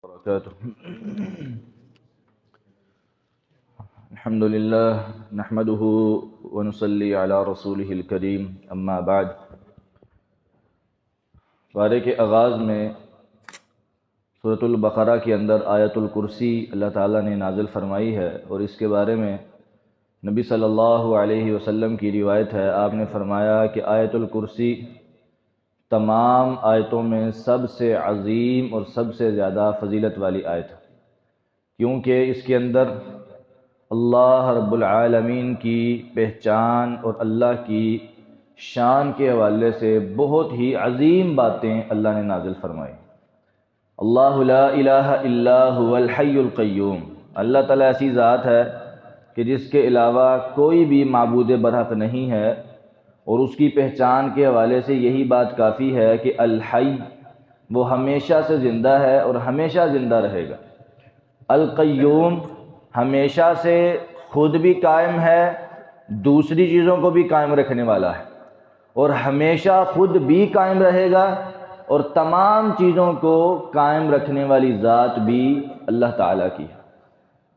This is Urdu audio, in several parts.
وبركاته. الحمد لله نحمده ونصلي على رسوله الكريم اما بعد. پارے کے آغاز میں سورۃ البقرہ کے اندر آیت الکرسی اللہ تعالیٰ نے نازل فرمائی ہے، اور اس کے بارے میں نبی صلی اللہ علیہ وسلم کی روایت ہے. آپ نے فرمایا کہ آیت الکرسی تمام آیتوں میں سب سے عظیم اور سب سے زیادہ فضیلت والی آیت ہے، کیونکہ اس کے اندر اللہ رب العالمین کی پہچان اور اللہ کی شان کے حوالے سے بہت ہی عظیم باتیں اللہ نے نازل فرمائی. اللہ لا الہ الا هو الحی القیوم، اللہ تعالیٰ ایسی ذات ہے کہ جس کے علاوہ کوئی بھی معبود برحق نہیں ہے، اور اس کی پہچان کے حوالے سے یہی بات کافی ہے کہ الحی، وہ ہمیشہ سے زندہ ہے اور ہمیشہ زندہ رہے گا. القیوم، ہمیشہ سے خود بھی قائم ہے، دوسری چیزوں کو بھی قائم رکھنے والا ہے، اور ہمیشہ خود بھی قائم رہے گا، اور تمام چیزوں کو قائم رکھنے والی ذات بھی اللہ تعالیٰ کی ہے.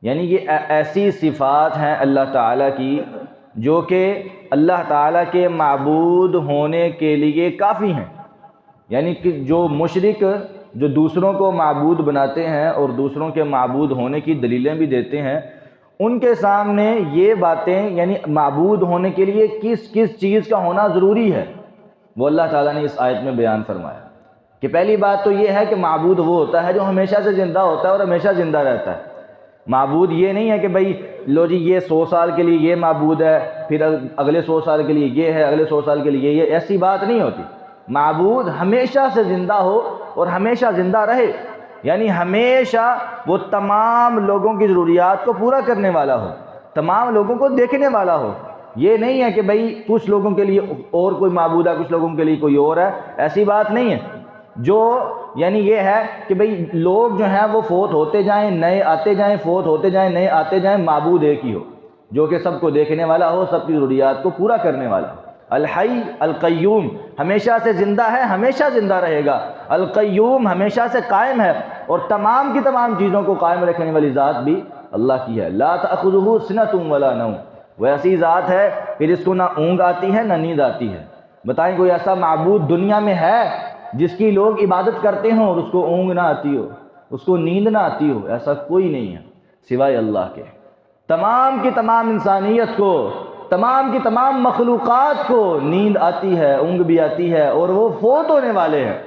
یعنی یہ ایسی صفات ہیں اللہ تعالیٰ کی جو کہ اللہ تعالیٰ کے معبود ہونے کے لیے کافی ہیں. یعنی کہ جو مشرک جو دوسروں کو معبود بناتے ہیں اور دوسروں کے معبود ہونے کی دلیلیں بھی دیتے ہیں، ان کے سامنے یہ باتیں، یعنی معبود ہونے کے لیے کس کس چیز کا ہونا ضروری ہے، وہ اللہ تعالیٰ نے اس آیت میں بیان فرمایا. کہ پہلی بات تو یہ ہے کہ معبود وہ ہوتا ہے جو ہمیشہ سے زندہ ہوتا ہے اور ہمیشہ زندہ رہتا ہے. معبود یہ نہیں ہے کہ بھئی لو جی یہ 100 سال کے لیے یہ معبود ہے، پھر اگلے 100 سال کے لیے یہ ہے، اگلے 100 سال کے لیے یہ، ایسی بات نہیں ہوتی. معبود ہمیشہ سے زندہ ہو اور ہمیشہ زندہ رہے، یعنی ہمیشہ وہ تمام لوگوں کی ضروریات کو پورا کرنے والا ہو، تمام لوگوں کو دیکھنے والا ہو. یہ نہیں ہے کہ بھئی کچھ لوگوں کے لیے اور کوئی معبود ہے، کچھ لوگوں کے لیے کوئی اور ہے، ایسی بات نہیں ہے. جو یعنی یہ ہے کہ بھئی لوگ جو ہیں وہ فوت ہوتے جائیں، نئے آتے جائیں، فوت ہوتے جائیں، نئے آتے جائیں، معبود ایک ہی ہو جو کہ سب کو دیکھنے والا ہو، سب کی ضروریات کو پورا کرنے والا ہو. الحی القیوم، ہمیشہ سے زندہ ہے، ہمیشہ زندہ رہے گا. القیوم، ہمیشہ سے قائم ہے، اور تمام کی تمام چیزوں کو قائم رکھنے والی ذات بھی اللہ کی ہے. لا تأخذہ سنۃ ولا نوم، وہ ایسی ذات ہے کہ جس کو نہ اونگ آتی ہے نہ نیند آتی ہے. بتائیں کوئی ایسا معبود دنیا میں ہے جس کی لوگ عبادت کرتے ہوں اور اس کو اونگ نہ آتی ہو، اس کو نیند نہ آتی ہو؟ ایسا کوئی نہیں ہے سوائے اللہ کے. تمام کی تمام انسانیت کو، تمام کی تمام مخلوقات کو نیند آتی ہے، اونگ بھی آتی ہے، اور وہ فوت ہونے والے ہیں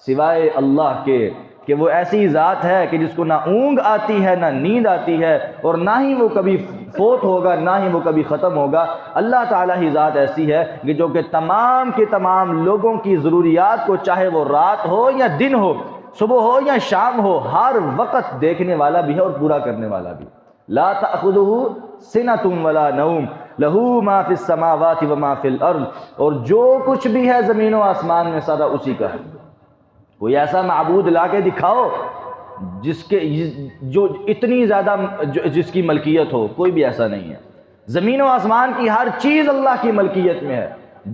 سوائے اللہ کے. کہ وہ ایسی ذات ہے کہ جس کو نہ اونگ آتی ہے نہ نیند آتی ہے، اور نہ ہی وہ کبھی فوت ہوگا، نہ ہی وہ کبھی ختم ہوگا. اللہ تعالیٰ ہی ذات ایسی ہے کہ جو کہ تمام کے تمام لوگوں کی ضروریات کو، چاہے وہ رات ہو یا دن ہو، صبح ہو یا شام ہو، ہر وقت دیکھنے والا بھی ہے اور پورا کرنے والا بھی. لا تأخذہ سنۃ ولا نوم لہ ما فی السماوات وما فی الارض، اور جو کچھ بھی ہے زمین و آسمان میں سارا اسی کا ہے. کوئی ایسا معبود لا کے دکھاؤ جس کے جو اتنی زیادہ جس کی ملکیت ہو، کوئی بھی ایسا نہیں ہے. زمین و آسمان کی ہر چیز اللہ کی ملکیت میں ہے،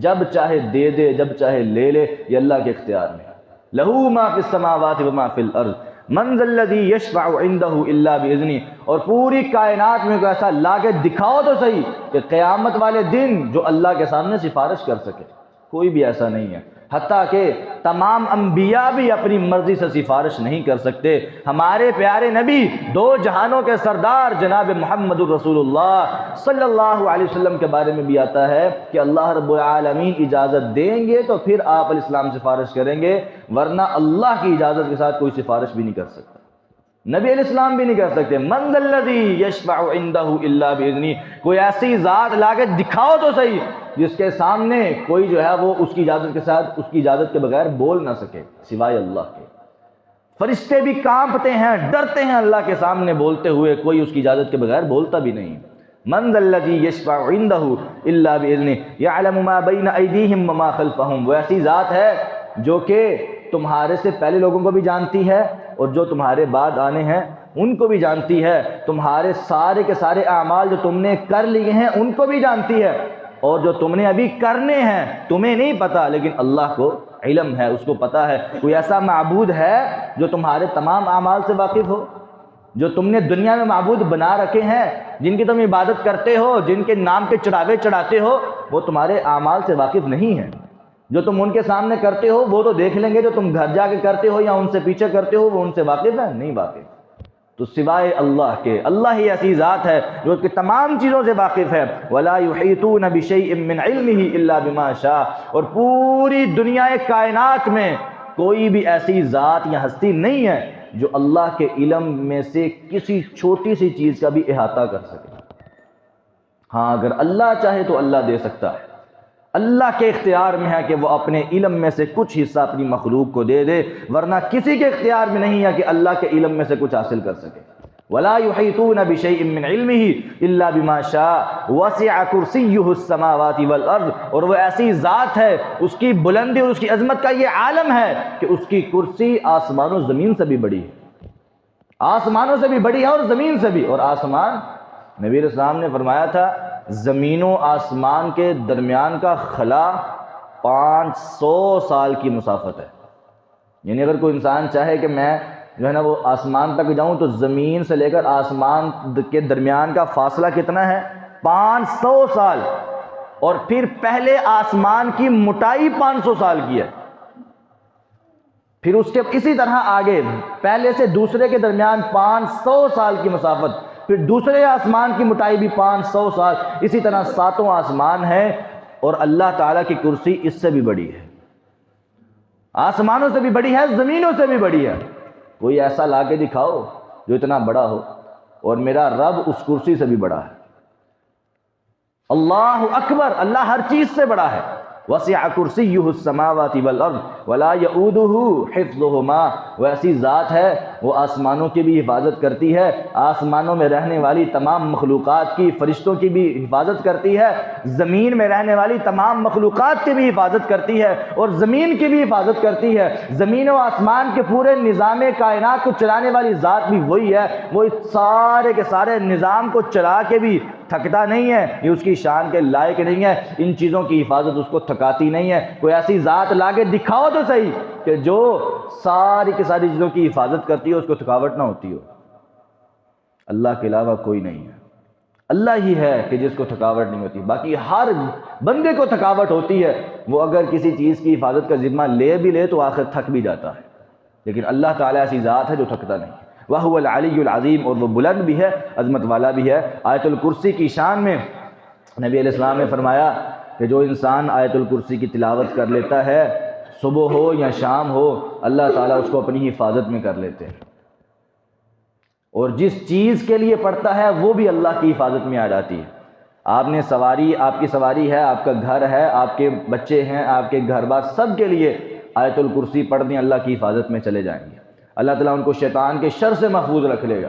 جب چاہے دے دے، جب چاہے لے لے، یہ اللہ کے اختیار میں ہے. لہ ما فی السماوات وما فی الارض من ذا الذی یشفع عندہ الا باذنہ، اور پوری کائنات میں کوئی ایسا لا کے دکھاؤ تو صحیح کہ قیامت والے دن جو اللہ کے سامنے سفارش کر سکے. کوئی بھی ایسا نہیں ہے. حتیٰ کہ تمام انبیاء بھی اپنی مرضی سے سفارش نہیں کر سکتے. ہمارے پیارے نبی، دو جہانوں کے سردار جناب محمد الرسول اللہ صلی اللہ علیہ وسلم کے بارے میں بھی آتا ہے کہ اللہ رب العالمین اجازت دیں گے تو پھر آپ علیہ السلام سفارش کریں گے، ورنہ اللہ کی اجازت کے ساتھ کوئی سفارش بھی نہیں کر سکتا، نبی علیہ السلام بھی نہیں کر سکتے. من ذا الذی یشفع عندہ الا باذنہ، کوئی ایسی ذات لا کے دکھاؤ تو صحیح جس کے سامنے کوئی جو ہے وہ اس کی اجازت کے ساتھ، اس کی اجازت کے بغیر بول نہ سکے سوائے اللہ کے. فرشتے بھی کانپتے ہیں، ڈرتے ہیں اللہ کے سامنے بولتے ہوئے، کوئی اس کی اجازت کے بغیر بولتا بھی نہیں. من ذا الذی یشفع عندہ الا باذنہ یعلم ما بین ایدیہم وما خلفہم، وہ ایسی ذات ہے جو کہ تمہارے سے پہلے لوگوں کو بھی جانتی ہے، اور جو تمہارے بعد آنے ہیں ان کو بھی جانتی ہے. تمہارے سارے کے سارے اعمال جو تم نے کر لیے ہیں ان کو بھی جانتی ہے، اور جو تم نے ابھی کرنے ہیں تمہیں نہیں پتہ لیکن اللہ کو علم ہے، اس کو پتہ ہے کوئی ایسا معبود ہے جو تمہارے تمام اعمال سے واقف ہو؟ جو تم نے دنیا میں معبود بنا رکھے ہیں، جن کی تم عبادت کرتے ہو، جن کے نام کے چڑھاوے چڑھاتے ہو، وہ تمہارے اعمال سے واقف نہیں ہیں؟ جو تم ان کے سامنے کرتے ہو وہ تو دیکھ لیں گے، جو تم گھر جا کے کرتے ہو یا ان سے پیچھے کرتے ہو وہ ان سے واقف ہے؟ نہیں واقف۔ تو سوائے اللہ کے، اللہ ہی ایسی ذات ہے جو کہ تمام چیزوں سے واقف ہے۔ وَلَا يُحِيطُونَ بِشَيْءٍ مِّنْ عِلْمِهِ إِلَّا بِمَا شَاءَ، اور پوری دنیا کائنات میں کوئی بھی ایسی ذات یا ہستی نہیں ہے جو اللہ کے علم میں سے کسی چھوٹی سی چیز کا بھی احاطہ کر سکے۔ ہاں اگر اللہ چاہے تو اللہ دے سکتا ہے، اللہ کے اختیار میں ہے کہ وہ اپنے علم میں سے کچھ حصہ اپنی مخلوق کو دے دے، ورنہ کسی کے اختیار میں نہیں ہے کہ اللہ کے علم میں سے کچھ حاصل کر سکے۔ وَلَا يُحِيطُونَ بِشَيْءٍ مِّنْ عِلْمِهِ إِلَّا بِمَا شَاءَ وَسِعَ كُرْسِيُّهُ السَّمَاوَاتِ وَالْأَرْضِ، اور وہ ایسی ذات ہے، اس کی بلندی اور اس کی عظمت کا یہ عالم ہے کہ اس کی کرسی آسمان و زمین سے بھی بڑی ہے، آسمانوں سے بھی بڑی ہے اور زمین سے بھی۔ اور آسمان، نبی علیہ السلام نے فرمایا تھا زمین و آسمان کے درمیان کا خلا 500 سال کی مسافت ہے۔ یعنی اگر کوئی انسان چاہے کہ میں جو ہے نا وہ آسمان تک جاؤں تو زمین سے لے کر آسمان کے درمیان کا فاصلہ کتنا ہے؟ 500 سال۔ اور پھر پہلے آسمان کی موٹائی 500 سال کی ہے، پھر اس کے اسی طرح آگے پہلے سے دوسرے کے درمیان 500 سال کی مسافت، پھر دوسرے آسمان کی موٹائی بھی 500 سال، اسی طرح 7 آسمان ہیں، اور اللہ تعالیٰ کی کرسی اس سے بھی بڑی ہے، آسمانوں سے بھی بڑی ہے، زمینوں سے بھی بڑی ہے۔ کوئی ایسا لا کے دکھاؤ جو اتنا بڑا ہو، اور میرا رب اس کرسی سے بھی بڑا ہے۔ اللہ اکبر، اللہ ہر چیز سے بڑا ہے۔ وسع کرسیہ السماوات والارض ولا یؤودہ حفظہما، وہ ایسی ذات ہے وہ آسمانوں کی بھی حفاظت کرتی ہے، آسمانوں میں رہنے والی تمام مخلوقات کی، فرشتوں کی بھی حفاظت کرتی ہے، زمین میں رہنے والی تمام مخلوقات کی بھی حفاظت کرتی ہے، اور زمین کی بھی حفاظت کرتی ہے۔ زمین و آسمان کے پورے نظام کائنات کو چلانے والی ذات بھی وہی ہے، وہ سارے کے سارے نظام کو چلا کے بھی تھکتا نہیں ہے، یہ اس کی شان کے لائق نہیں ہے، ان چیزوں کی حفاظت اس کو تھکاتی نہیں ہے۔ کوئی ایسی ذات لا کے دکھاؤ تو صحیح کہ جو ساری کی ساری چیزوں کی حفاظت کرتی ہے، اس کو تھکاوٹ نہ ہوتی ہو۔ اللہ کے علاوہ کوئی نہیں ہے، اللہ ہی ہے کہ جس کو تھکاوٹ نہیں ہوتی۔ باقی ہر بندے کو تھکاوٹ ہوتی ہے، وہ اگر کسی چیز کی حفاظت کا ذمہ لے بھی لے تو آخر تھک بھی جاتا ہے، لیکن اللہ تعالیٰ ایسی ذات ہے جو تھکتا نہیں۔ وَهُوَ الْعَلِيُّ الْعَظِيمُ، اور وہ بلند بھی ہے، عظمت والا بھی ہے۔ آیت الکرسی کی شان میں نبی علیہ السلام نے فرمایا کہ جو انسان آیت الکرسی کی تلاوت کر لیتا ہے، صبح ہو یا شام ہو، اللہ تعالیٰ اس کو اپنی حفاظت میں کر لیتے ہیں، اور جس چیز کے لیے پڑھتا ہے وہ بھی اللہ کی حفاظت میں آ جاتی ہے۔ آپ نے سواری، آپ کی سواری ہے، آپ کا گھر ہے، آپ کے بچے ہیں، آپ کے گھر بار، سب کے لیے آیت الکرسی پڑھ دیں، اللہ کی حفاظت میں چلے جائیں گے، اللہ تعالیٰ ان کو شیطان کے شر سے محفوظ رکھ لے گا۔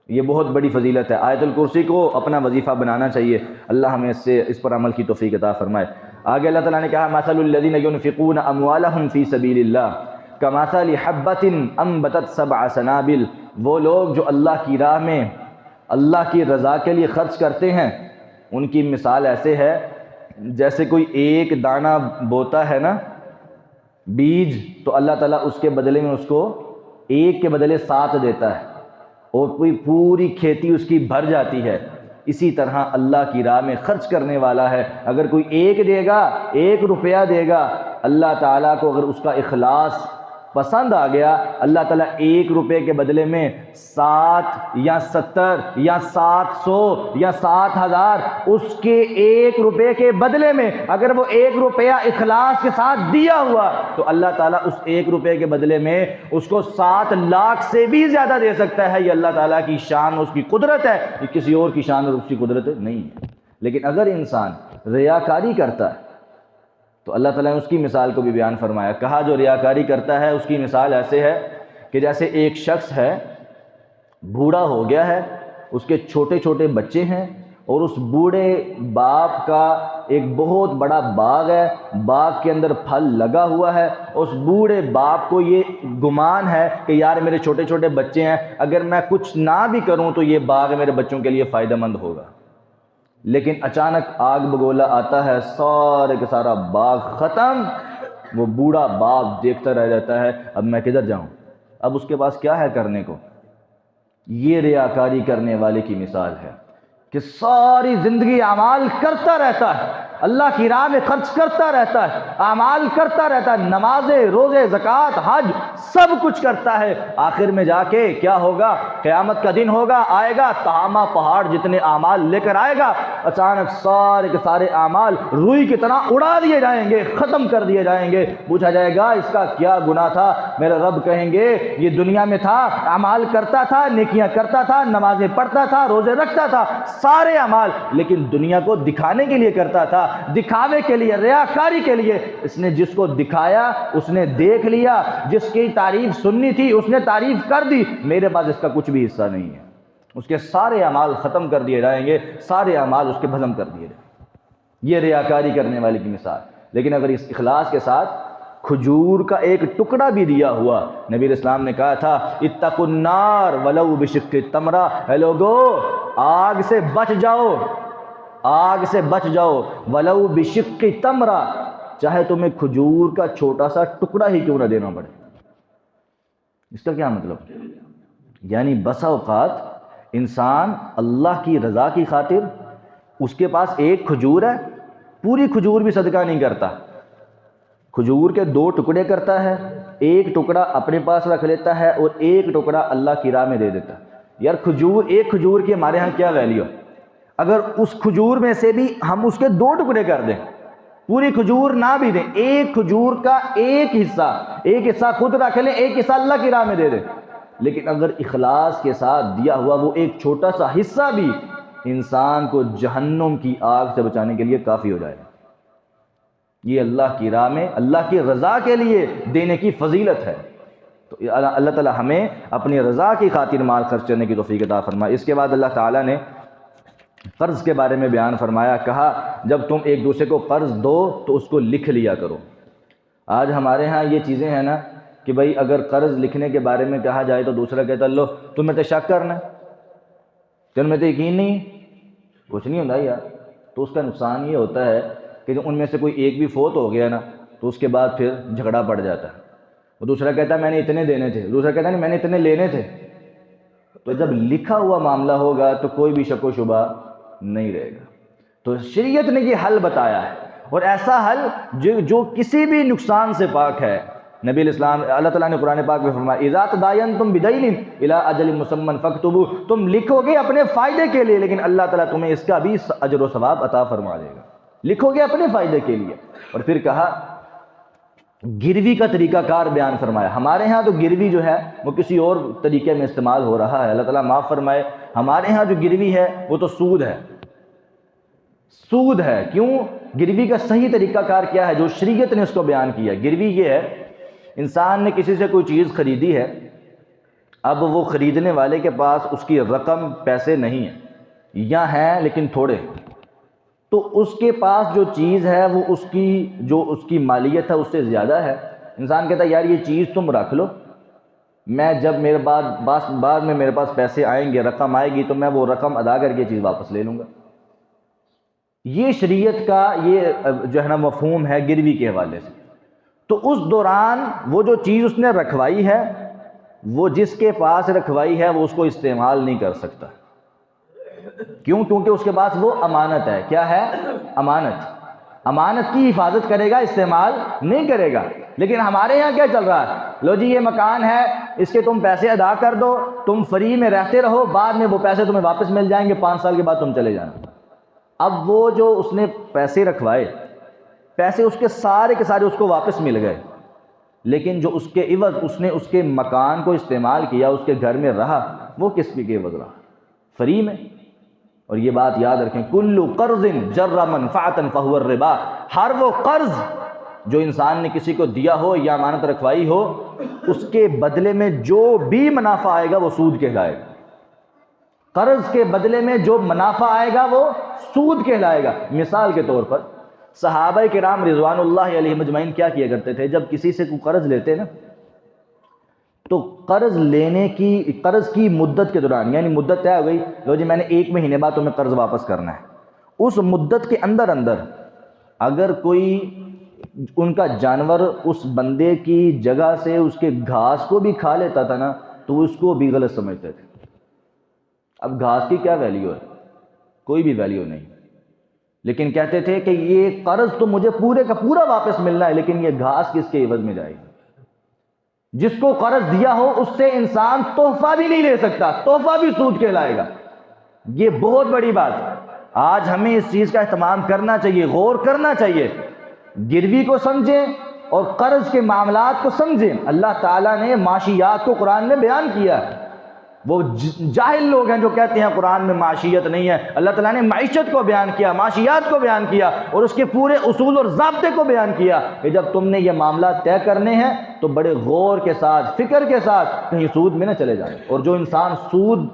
یہ بہت بڑی فضیلت ہے، آیت الکرسی کو اپنا وظیفہ بنانا چاہیے۔ اللہ ہمیں اس پر عمل کی توفیق عطا فرمائے۔ آگے اللہ تعالیٰ نے کہا مثل الذین ينفقون اموالهم فی سبیل اللہ کمثل حبۃ انبتت 7 سنابل، وہ لوگ جو اللہ کی راہ میں اللہ کی رضا کے لیے خرچ کرتے ہیں، ان کی مثال ایسے ہے جیسے کوئی ایک دانہ بوتا ہے نا بیج، تو اللہ تعالیٰ اس کے بدلے میں اس کو ایک کے بدلے 7 دیتا ہے، اور پوری کھیتی اس کی بھر جاتی ہے۔ اسی طرح اللہ کی راہ میں خرچ کرنے والا ہے، اگر کوئی ایک دے گا، 1 روپیہ دے گا، اللہ تعالیٰ کو اگر اس کا اخلاص پسند آ گیا، اللہ تعالیٰ 1 روپے کے بدلے میں 7 یا 70 یا 700 یا 7000 اس کے 1 روپے کے بدلے میں اگر وہ 1 روپیہ اخلاص کے ساتھ دیا ہوا تو اللہ تعالیٰ اس 1 روپے کے بدلے میں اس کو 7 لاکھ سے بھی زیادہ دے سکتا ہے۔ یہ اللہ تعالیٰ کی شان، اس کی قدرت ہے، یہ کسی اور کی شان اور اس کی قدرت نہیں ہے۔ لیکن اگر انسان ریاکاری کرتا ہے تو اللہ تعالیٰ نے اس کی مثال کو بھی بیان فرمایا، کہا جو ریاکاری کرتا ہے اس کی مثال ایسے ہے کہ جیسے ایک شخص ہے، بوڑھا ہو گیا ہے، اس کے چھوٹے چھوٹے بچے ہیں، اور اس بوڑھے باپ کا ایک بہت بڑا باغ ہے، باغ کے اندر پھل لگا ہوا ہے، اس بوڑھے باپ کو یہ گمان ہے کہ یار میرے چھوٹے چھوٹے بچے ہیں، اگر میں کچھ نہ بھی کروں تو یہ باغ میرے بچوں کے لیے فائدہ مند ہوگا۔ لیکن اچانک آگ بگولا آتا ہے، سارے کا سارا باغ ختم، وہ بوڑھا باپ دیکھتا رہ جاتا ہے اب میں کدھر جاؤں، اب اس کے پاس کیا ہے کرنے کو۔ یہ ریاکاری کرنے والے کی مثال ہے کہ ساری زندگی اعمال کرتا رہتا ہے، اللہ کی راہ میں خرچ کرتا رہتا ہے، اعمال کرتا رہتا ہے، نمازیں، روزے، زکوٰۃ، حج، سب کچھ کرتا ہے، آخر میں جا کے کیا ہوگا؟ قیامت کا دن ہوگا، آئے گا تہامہ پہاڑ جتنے اعمال لے کر آئے گا، اچانک سارے کے سارے اعمال روئی کی طرح اڑا دیے جائیں گے، ختم کر دیے جائیں گے۔ پوچھا جائے گا اس کا کیا گناہ تھا؟ میرے رب کہیں گے یہ دنیا میں تھا، اعمال کرتا تھا، نیکیاں کرتا تھا، نمازیں پڑھتا تھا، روزے رکھتا تھا، سارے اعمال، لیکن دنیا کو دکھانے کے لیے کرتا تھا، دکھاوے کے لیے، ریاکاری کے لیے۔ اس نے جس کو دکھایا اس نے دیکھ لیا، جس کی تعریف سننی تھی اس نے تعریف کر دی، میرے پاس اس کا کچھ بھی حصہ نہیں ہے۔ اس کے سارے اعمال ختم کر دیے جائیں گے، سارے اعمال اس کے بھسم کر دیے جائیں گے۔ یہ ریاکاری کرنے والے کی مثال۔ لیکن اگر اس اخلاص کے ساتھ کھجور کا ایک ٹکڑا بھی دیا ہوا، نبی علیہ السلام نے کہا تھا اتقوا النار ولو بشق تمرہ، اے لوگو آگ سے بچ جاؤ، آگ سے بچ جاؤ، ولو بشق تمرہ، چاہے تمہیں کھجور کا چھوٹا سا ٹکڑا ہی کیوں نہ دینا پڑے۔ اس کا کیا مطلب؟ یعنی بسا اوقات انسان اللہ کی رضا کی خاطر، اس کے پاس ایک کھجور ہے، پوری کھجور بھی صدقہ نہیں کرتا، کھجور کے 2 ٹکڑے کرتا ہے، ایک ٹکڑا اپنے پاس رکھ لیتا ہے اور ایک ٹکڑا اللہ کی راہ میں دے دیتا ہے۔ یار کھجور، ایک کھجور کی ہمارے ہاں کیا ویلیو؟ اگر اس کھجور میں سے بھی ہم اس کے 2 ٹکڑے کر دیں، پوری کھجور نہ بھی دیں، ایک کھجور کا ایک حصہ خود رکھ لیں، ایک حصہ اللہ کی راہ میں دے دیں، لیکن اگر اخلاص کے ساتھ دیا ہوا وہ ایک چھوٹا سا حصہ بھی انسان کو جہنم کی آگ سے بچانے کے لیے کافی ہو جائے گا۔ یہ اللہ کی راہ میں، اللہ کی رضا کے لیے دینے کی فضیلت ہے۔ تو اللہ تعالی ہمیں اپنی رضا کی خاطر مال خرچ کرنے کی توفیق عطا فرمائے۔ اس کے بعد اللہ تعالیٰ نے قرض کے بارے میں بیان فرمایا، کہا جب تم ایک دوسرے کو قرض دو تو اس کو لکھ لیا کرو۔ آج ہمارے ہاں یہ چیزیں ہیں نا کہ بھائی اگر قرض لکھنے کے بارے میں کہا جائے تو دوسرا کہتا لو تم میرے شک کرنا، تم میں تو یقین نہیں، کچھ نہیں ہوتا یار۔ تو اس کا نقصان یہ ہوتا ہے کہ جو ان میں سے کوئی ایک بھی فوت ہو گیا نا تو اس کے بعد پھر جھگڑا پڑ جاتا ہے، وہ دوسرا کہتا ہے میں نے اتنے دینے تھے، دوسرا کہتا ہے نہیں میں نے اتنے لینے تھے۔ تو جب لکھا ہوا معاملہ ہوگا تو کوئی بھی شک و شبہ نہیں رہے گا۔ تو شریعت نے یہ حل بتایا ہے، اور ایسا حل جو کسی بھی نقصان سے پاک ہے۔ نبی علیہ السلام، اللہ تعالیٰ نے قرآن پاک میں فرمایا اذا تداینتم بدین الی اجل مسمى فاکتبوا، تم لکھو گے اپنے فائدے کے لیے لیکن اللہ تعالیٰ تمہیں اس کا بھی اجر و ثواب عطا فرما دے گا، لکھو گے اپنے فائدے کے لیے۔ اور پھر کہا گروی کا طریقہ کار بیان فرمایا۔ ہمارے ہاں تو گروی جو ہے وہ کسی اور طریقے میں استعمال ہو رہا ہے، اللہ تعالیٰ معاف فرمائے۔ ہمارے ہاں جو گروی ہے وہ تو سود ہے، سود ہے۔ کیوں؟ گروی کا صحیح طریقہ کار کیا ہے جو شریعت نے اس کو بیان کیا؟ گروی یہ ہے، انسان نے کسی سے کوئی چیز خریدی ہے، اب وہ خریدنے والے کے پاس اس کی رقم، پیسے نہیں ہیں یا ہیں لیکن تھوڑے، تو اس کے پاس جو چیز ہے وہ اس کی مالیت ہے اس سے زیادہ ہے۔ انسان کہتا ہے یار یہ چیز تم رکھ لو، میں جب میرے بعد میں میرے پاس پیسے آئیں گے، رقم آئے گی تو میں وہ رقم ادا کر کے چیز واپس لے لوں گا۔ یہ شریعت کا یہ جو ہے نا مفہوم ہے گروی کے حوالے سے۔ تو اس دوران وہ جو چیز اس نے رکھوائی ہے، وہ جس کے پاس رکھوائی ہے وہ اس کو استعمال نہیں کر سکتا۔ کیوں؟ کیونکہ اس کے پاس وہ امانت ہے۔ کیا ہے؟ امانت۔ امانت کی حفاظت کرے گا، استعمال نہیں کرے گا۔ لیکن ہمارے یہاں کیا چل رہا ہے؟ لو جی یہ مکان ہے، اس کے تم پیسے ادا کر دو، تم فری میں رہتے رہو، بعد میں وہ پیسے تمہیں واپس مل جائیں گے، 5 سال کے بعد تم چلے جانا۔ اب وہ جو اس نے پیسے رکھوائے، پیسے اس کے سارے اس کو واپس مل گئے، لیکن جو اس کے عوض اس نے اس کے مکان کو استعمال کیا، اس کے گھر میں رہا، وہ کس کے عوض رہا؟ فری میں۔ اور یہ بات یاد رکھیں، کل قرض جر منفعۃ فہو الربا، ہر وہ قرض جو انسان نے کسی کو دیا ہو یا امانت رکھوائی ہو، اس کے بدلے میں جو بھی منافع آئے گا وہ سود کہلائے گا۔ قرض کے بدلے میں جو منافع آئے گا وہ سود کہلائے گا۔ مثال کے طور پر صحابہ کرام رضوان اللہ علیہم اجمعین کیا کیا کرتے تھے؟ جب کسی سے کوئی قرض لیتے نا تو قرض کی مدت کے دوران، یعنی مدت طے ہو گئی، لو جی میں نے 1 مہینے بعد تمہیں قرض واپس کرنا ہے، اس مدت کے اندر اگر کوئی ان کا جانور اس بندے کی جگہ سے اس کے گھاس کو بھی کھا لیتا تھا نا تو اس کو بھی غلط سمجھتے تھے۔ اب گھاس کی کیا ویلیو ہے؟ کوئی بھی ویلیو نہیں، لیکن کہتے تھے کہ یہ قرض تو مجھے پورے کا پورا واپس ملنا ہے، لیکن یہ گھاس کس کے عوض میں جائے گی؟ جس کو قرض دیا ہو اس سے انسان تحفہ بھی نہیں لے سکتا، تحفہ بھی سود کہلائے گا۔ یہ بہت بڑی بات ہے، آج ہمیں اس چیز کا اہتمام کرنا چاہیے، غور کرنا چاہیے، گروی کو سمجھیں اور قرض کے معاملات کو سمجھیں۔ اللہ تعالیٰ نے معاشیات کو قرآن میں بیان کیا ہے۔ وہ جاہل لوگ ہیں جو کہتے ہیں قرآن میں معاشیت نہیں ہے، اللہ تعالیٰ نے معیشت کو بیان کیا، معاشیات کو بیان کیا اور اس کے پورے اصول اور ضابطے کو بیان کیا کہ جب تم نے یہ معاملات طے کرنے ہیں تو بڑے غور کے ساتھ، فکر کے ساتھ کہیں سود میں نہ چلے جائیں۔ اور جو انسان سود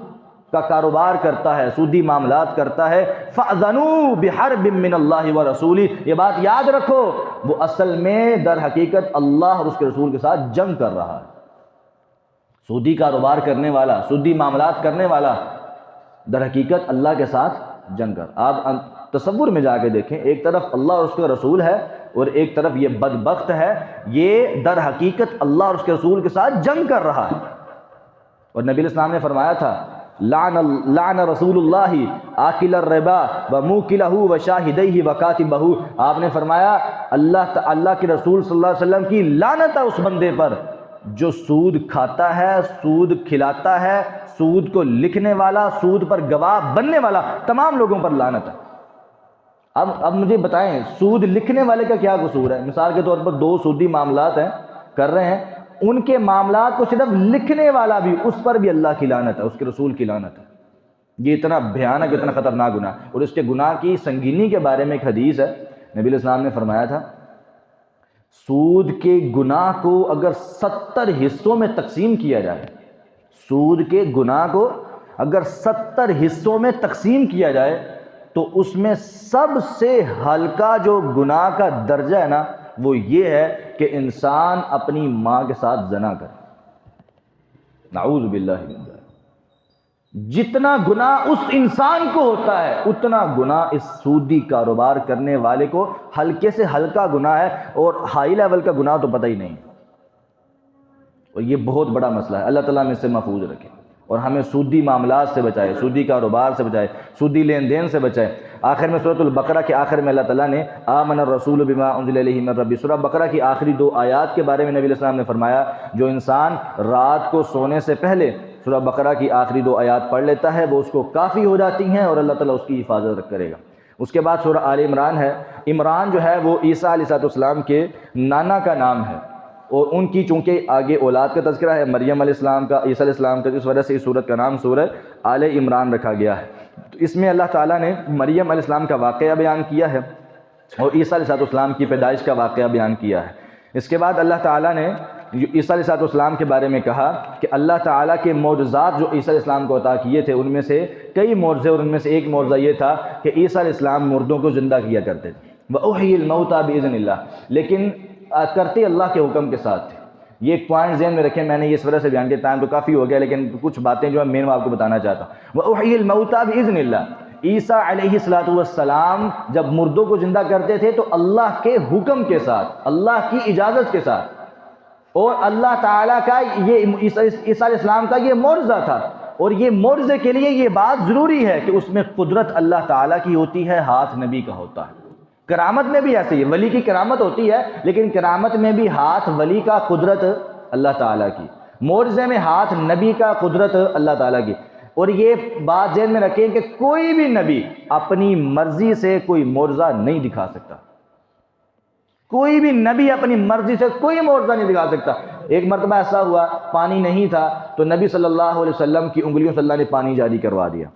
کا کاروبار کرتا ہے، سودی معاملات کرتا ہے، فَأْذَنُوا بِحَرْبٍ مِّنَ اللَّهِ وَرَسُولِهِ، یہ بات یاد رکھو، وہ اصل میں در حقیقت اللہ اور اس کے رسول کے ساتھ جنگ کر رہا ہے۔ سودی کاروبار کرنے والا، سودی معاملات کرنے والا در حقیقت اللہ کے ساتھ جنگ کر۔ آپ تصور میں جا کے دیکھیں، ایک طرف اللہ اور اس کے رسول ہے اور ایک طرف یہ بدبخت ہے، یہ در حقیقت اللہ اور اس کے رسول کے ساتھ جنگ کر رہا ہے۔ اور نبی علیہ السلام نے فرمایا تھا لعن رسول اللہ آکل الربا وموکلہ وشاہدیہ وکاتبہ، آپ نے فرمایا اللہ کے رسول صلی اللہ علیہ وسلم کی لعنت ہے اس بندے پر جو سود کھاتا ہے، سود کھلاتا ہے، سود کو لکھنے والا، سود پر گواہ بننے والا، تمام لوگوں پر لعنت ہے۔ اب مجھے بتائیں سود لکھنے والے کا کیا قصور ہے؟ مثال کے طور پر دو سودی معاملات ہیں کر رہے ہیں، ان کے معاملات کو صرف لکھنے والا بھی، اس پر بھی اللہ کی لعنت ہے، اس کے رسول کی لعنت ہے۔ یہ اتنا بھیانک، اتنا خطرناک گناہ، اور اس کے گناہ کی سنگینی کے بارے میں ایک حدیث ہے، نبی علیہ السلام نے فرمایا تھا سود کے گناہ کو اگر 70 حصوں میں تقسیم کیا جائے، سود کے گناہ کو اگر 70 حصوں میں تقسیم کیا جائے تو اس میں سب سے ہلکا جو گناہ کا درجہ ہے نا وہ یہ ہے کہ انسان اپنی ماں کے ساتھ زنا کرے۔ نعوذ باللہ من ذلک۔ جتنا گناہ اس انسان کو ہوتا ہے اتنا گناہ اس سودی کاروبار کرنے والے کو ہلکے سے ہلکا گناہ ہے، اور ہائی لیول کا گناہ تو پتہ ہی نہیں۔ اور یہ بہت بڑا مسئلہ ہے، اللہ تعالیٰ ہمیں اس سے محفوظ رکھے اور ہمیں سودی معاملات سے بچائے، سودی کاروبار سے بچائے، سودی لین دین سے بچائے۔ آخر میں سورۃ البقرہ کے آخر میں اللہ تعالیٰ نے آمن الرسول بما انزل الیہ من ربہ، سورہ بقرہ کی آخری 2 آیات کے بارے میں نبی علیہ السلام نے فرمایا جو انسان رات کو سونے سے پہلے سورہ بقرہ کی آخری 2 آیات پڑھ لیتا ہے وہ اس کو کافی ہو جاتی ہیں اور اللہ تعالیٰ اس کی حفاظت کرے گا۔ اس کے بعد سورہ آل عمران ہے۔ عمران جو ہے وہ عیسیٰ علیہ السلام کے نانا کا نام ہے، اور ان کی چونکہ آگے اولاد کا تذکرہ ہے، مریم علیہ السلام کا، عیسیٰ علیہ السلام کا، اس وجہ سے اس سورت کا نام سورہ آل عمران رکھا گیا ہے۔ تو اس میں اللہ تعالیٰ نے مریم علیہ السلام کا واقعہ بیان کیا ہے اور عیسیٰ علیہ السلام کی پیدائش کا واقعہ بیان کیا ہے۔ اس کے بعد اللہ تعالیٰ نے عیسیٰ علیہ السلام کے بارے میں کہا کہ اللہ تعالیٰ کے معجزات جو عیسیٰ علیہ السلام کو عطا کیے تھے ان میں سے کئی معجزے، اور ان میں سے ایک معجزہ یہ تھا کہ عیسیٰ علیہ السلام مردوں کو زندہ کیا کرتے تھے، وَأُحْيِي الْمَوْتَى بِإِذْنِ اللَّهِ، لیکن کرتے اللہ کے حکم کے ساتھ تھے۔ یہ ایک پوائنٹ ذہن میں رکھیں، میں نے اس وجہ سے بیان کیا، ٹائم تو کافی ہو گیا لیکن کچھ باتیں جو میں آپ کو بتانا چاہتا ہوں۔ وَأُحْيِي الْمَوْتَى بِإِذْنِ اللَّهِ، عیسیٰ علیہ السلام جب مردوں کو زندہ کرتے تھے تو اللہ کے حکم کے ساتھ، اللہ کی اجازت کے ساتھ، اور اللہ تعالیٰ کا یہ عیسیٰ علیہ السلام کا یہ معجزہ تھا، اور یہ معجزے کے لیے یہ بات ضروری ہے کہ اس میں قدرت اللہ تعالیٰ کی ہوتی ہے، ہاتھ نبی کا ہوتا ہے۔ کرامت میں بھی ایسے ہی ہے، ولی کی کرامت ہوتی ہے لیکن کرامت میں بھی ہاتھ ولی کا، قدرت اللہ تعالیٰ کی، معجزے میں ہاتھ نبی کا، قدرت اللہ تعالیٰ کی۔ اور یہ بات ذہن میں رکھیں کہ کوئی بھی نبی اپنی مرضی سے کوئی معجزہ نہیں دکھا سکتا، کوئی بھی نبی اپنی مرضی سے کوئی معجزہ نہیں دکھا سکتا۔ ایک مرتبہ ایسا ہوا پانی نہیں تھا تو نبی صلی اللہ علیہ وسلم کی انگلیوں سے اللہ نے پانی جاری کروا دیا،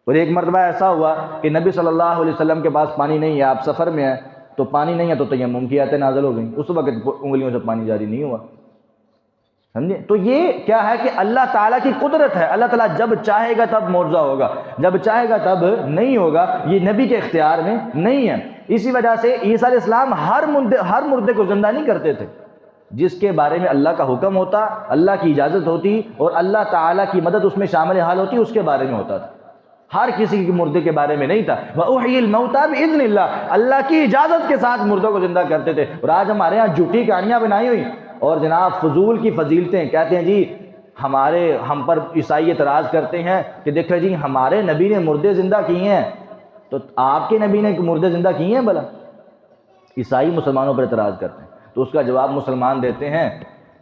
اور ایک مرتبہ ایسا ہوا کہ نبی صلی اللہ علیہ وسلم کے پاس پانی نہیں ہے، آپ سفر میں ہیں تو پانی نہیں ہے تو تیمم کی آیتیں نازل ہو گئیں، اس وقت انگلیوں سے پانی جاری نہیں ہوا، سمجھے؟ تو یہ کیا ہے کہ اللہ تعالیٰ کی قدرت ہے، اللہ تعالیٰ جب چاہے گا تب معجزہ ہوگا، جب چاہے گا تب نہیں ہوگا، یہ نبی کے اختیار میں نہیں ہے۔ اسی وجہ سے عیسیٰ علیہ السلام ہر مردے کو زندہ نہیں کرتے تھے، جس کے بارے میں اللہ کا حکم ہوتا، اللہ کی اجازت ہوتی اور اللہ تعالیٰ کی مدد اس میں شامل حال ہوتی، اس کے بارے میں ہوتا تھا۔ ہر کسی کے مردے کے بارے میں نہیں تھا۔ وَأُحْيِي الْمَوْتَى بِإِذْنِ اللَّهِ، اللہ کی اجازت کے ساتھ مردوں کو زندہ کرتے تھے۔ اور آج ہمارے ہاں جھوٹی کہانیاں بنائی ہوئی اور جناب فضول کی فضیلتیں، کہتے ہیں جی ہم پر عیسائی اعتراض کرتے ہیں کہ دیکھو جی ہمارے نبی نے مردے زندہ کیے ہیں، تو آپ کے نبی نے مردے زندہ کیے ہیں بھلا؟ عیسائی مسلمانوں پر اعتراض کرتے ہیں، تو اس کا جواب مسلمان دیتے ہیں،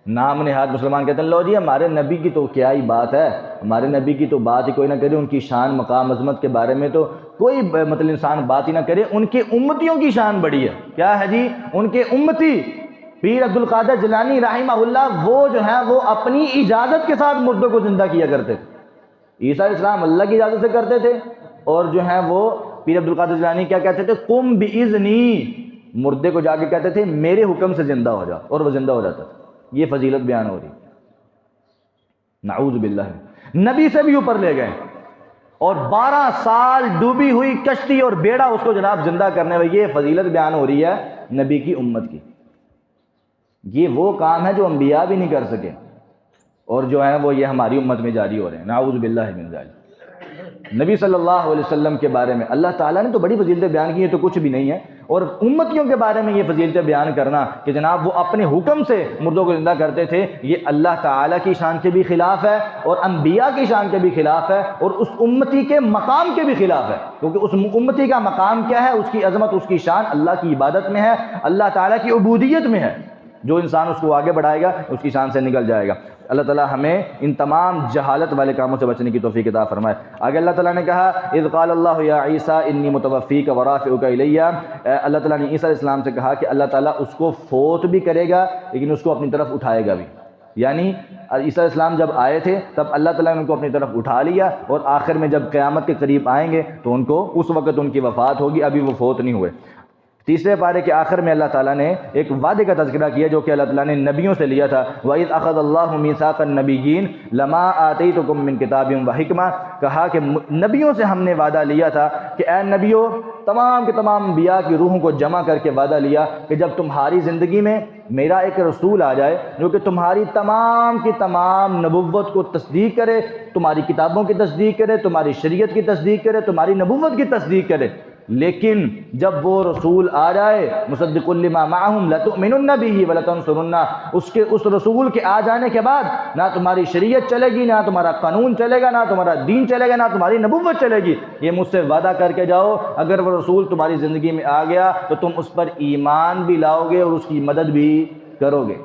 نام نہاد مسلمان کہتے ہیں لو جی ہمارے نبی کی تو کیا ہی بات ہے، ہمارے نبی کی تو بات ہی کوئی نہ کرے، ان کی شان مقام عظمت کے بارے میں تو کوئی مطلب انسان بات ہی نہ کرے، ان کے امتیوں کی شان بڑی ہے۔ کیا ہے جی؟ ان کے امتی پیر عبد القادر جیلانی رحمہ اللہ، وہ جو ہے وہ اپنی اجازت کے ساتھ مردوں کو زندہ کیا کرتے تھے۔ عیسیٰ علیہ السلام اللہ کی اجازت سے کرتے تھے، اور جو ہیں وہ پیر عبد القادر جیلانی کیا کہتے تھے؟ قم باذنی، مردے کو جا کے کہتے تھے میرے حکم سے زندہ ہو جا، اور وہ زندہ ہو جاتا تھا۔ یہ فضیلت بیان ہو رہی، نعوذ باللہ، نبی سے بھی اوپر لے گئے، اور 12 سال ڈوبی ہوئی کشتی اور بیڑا اس کو جناب زندہ کرنے میں، یہ فضیلت بیان ہو رہی ہے نبی کی امت کی۔ یہ وہ کام ہے جو انبیاء بھی نہیں کر سکے، اور جو ہے وہ یہ ہماری امت میں جاری ہو رہے ہیں، نعوذ باللہ من ذالک۔ نبی صلی اللہ علیہ وسلم کے بارے میں اللہ تعالیٰ نے تو بڑی فضیلتیں بیان کی ہیں، تو کچھ بھی نہیں ہے، اور امتیوں کے بارے میں یہ فضیلتیں بیان کرنا کہ جناب وہ اپنے حکم سے مردوں کو زندہ کرتے تھے، یہ اللہ تعالیٰ کی شان کے بھی خلاف ہے، اور انبیاء کی شان کے بھی خلاف ہے، اور اس امتی کے مقام کے بھی خلاف ہے، کیونکہ اس امتی کا مقام کیا ہے؟ اس کی عظمت، اس کی شان اللہ کی عبادت میں ہے، اللہ تعالیٰ کی عبودیت میں ہے۔ جو انسان اس کو آگے بڑھائے گا اس کی شان سے نکل جائے گا۔ اللہ تعالیٰ ہمیں ان تمام جہالت والے کاموں سے بچنے کی توفیق عطا فرمائے۔ آگے اللہ تعالیٰ نے کہا اذ قال اللہ یا عیسیٰ انی متوفیک ورافعک الی، اللہ تعالیٰ نے عیسیٰ علیہ السلام سے کہا کہ اللہ تعالیٰ اس کو فوت بھی کرے گا لیکن اس کو اپنی طرف اٹھائے گا بھی، یعنی عیسیٰ علیہ السلام جب آئے تھے تب اللہ تعالیٰ نے ان کو اپنی طرف اٹھا لیا، اور آخر میں جب قیامت کے قریب آئیں گے تو ان کو اس وقت ان کی وفات ہوگی، ابھی وہ فوت نہیں ہوئے۔ تیسرے پارے کے آخر میں اللہ تعالیٰ نے ایک وعدے کا تذکرہ کیا جو کہ اللہ تعالیٰ نے نبیوں سے لیا تھا، وَإِذْ أَخَذَ اللَّهُ مِيثَاقَ النَّبِيِّينَ لَمَا آتَيْتُكُم مِّن كِتَابٍ وَحِكْمَةٍ، کہا کہ نبیوں سے ہم نے وعدہ لیا تھا کہ اے نبیوں، تمام کے تمام انبیاء کی روحوں کو جمع کر کے وعدہ لیا کہ جب تمہاری زندگی میں میرا ایک رسول آ جائے جو کہ تمہاری تمام کی تمام نبوت کو تصدیق کرے، تمہاری کتابوں کی تصدیق کرے، تمہاری شریعت کی تصدیق کرے، تمہاری نبوت کی تصدیق کرے، لیکن جب وہ رسول آ جائے مصدق لما معہم لتؤمنن بہ ولتنصرنہ، اس رسول کے آ جانے کے بعد نہ تمہاری شریعت چلے گی، نہ تمہارا قانون چلے گا، نہ تمہارا دین چلے گا، نہ تمہاری نبوت چلے گی۔ یہ مجھ سے وعدہ کر کے جاؤ اگر وہ رسول تمہاری زندگی میں آ گیا تو تم اس پر ایمان بھی لاؤ گے اور اس کی مدد بھی کرو گے۔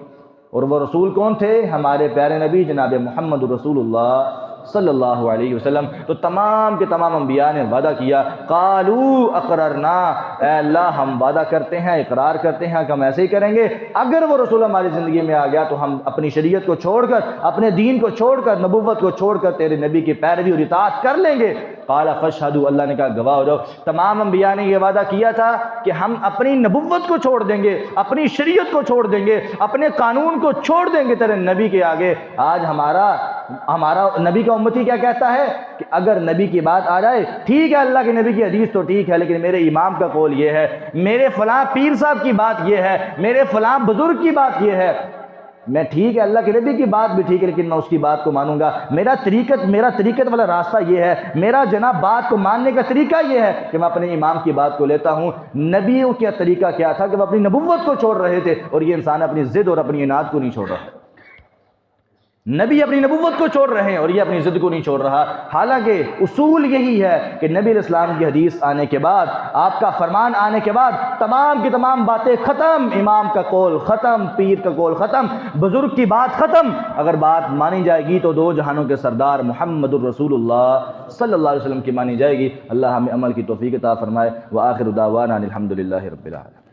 اور وہ رسول کون تھے؟ ہمارے پیارے نبی جناب محمد رسول اللہ صلی اللہ علیہ وسلم۔ تو تمام کے تمام انبیاء نے وعدہ کیا، قالوا اقررنا، اے اللہ ہم وعدہ کرتے ہیں، اقرار کرتے ہیں کہ ہم ایسے ہی کریں گے، اگر وہ رسول ہماری زندگی میں آ گیا تو ہم اپنی شریعت کو چھوڑ کر، اپنے دین کو چھوڑ کر، نبوت کو چھوڑ کر تیرے نبی کی پیروی اور اطاعت کر لیں گے۔ قال فاشهدوا، اللہ نے کہا گواہ ہو جاؤ۔ تمام انبیاء نے یہ وعدہ کیا تھا کہ ہم اپنی نبوت کو چھوڑ دیں گے، اپنی شریعت کو چھوڑ دیں گے، اپنے قانون کو چھوڑ دیں گے تیرے نبی کے آگے۔ آج ہمارا نبی کا امتی کیا کہتا ہے کہ اگر نبی کی بات آ جائے، ٹھیک ہے اللہ کے نبی کی حدیث تو ٹھیک ہے، لیکن میرے امام کا قول یہ ہے، میرے فلاں پیر صاحب کی بات یہ ہے، میرے فلاں بزرگ کی بات یہ ہے، میں ٹھیک ہے اللہ کے نبی کی بات بھی ٹھیک ہے لیکن میں اس کی بات کو مانوں گا، میرا طریقت والا راستہ یہ ہے، میرا جناب بات کو ماننے کا طریقہ یہ ہے کہ میں اپنے امام کی بات کو لیتا ہوں۔ نبیوں کا طریقہ کیا تھا کہ وہ اپنی نبوت کو چھوڑ رہے تھے، اور یہ انسان اپنی ضد اور اپنی اناد کو نہیں چھوڑ رہا۔ نبی اپنی نبوت کو چھوڑ رہے ہیں اور یہ اپنی ضد کو نہیں چھوڑ رہا، حالانکہ اصول یہی ہے کہ نبی علیہ السلام کی حدیث آنے کے بعد، آپ کا فرمان آنے کے بعد تمام کی تمام باتیں ختم، امام کا قول ختم، پیر کا قول ختم، بزرگ کی بات ختم۔ اگر بات مانی جائے گی تو دو جہانوں کے سردار محمد الرسول اللہ صلی اللہ علیہ وسلم کی مانی جائے گی۔ اللہ ہمیں عمل کی توفیق عطا فرمائے۔ وآخر دعوانا الحمدللہ رب العالمین۔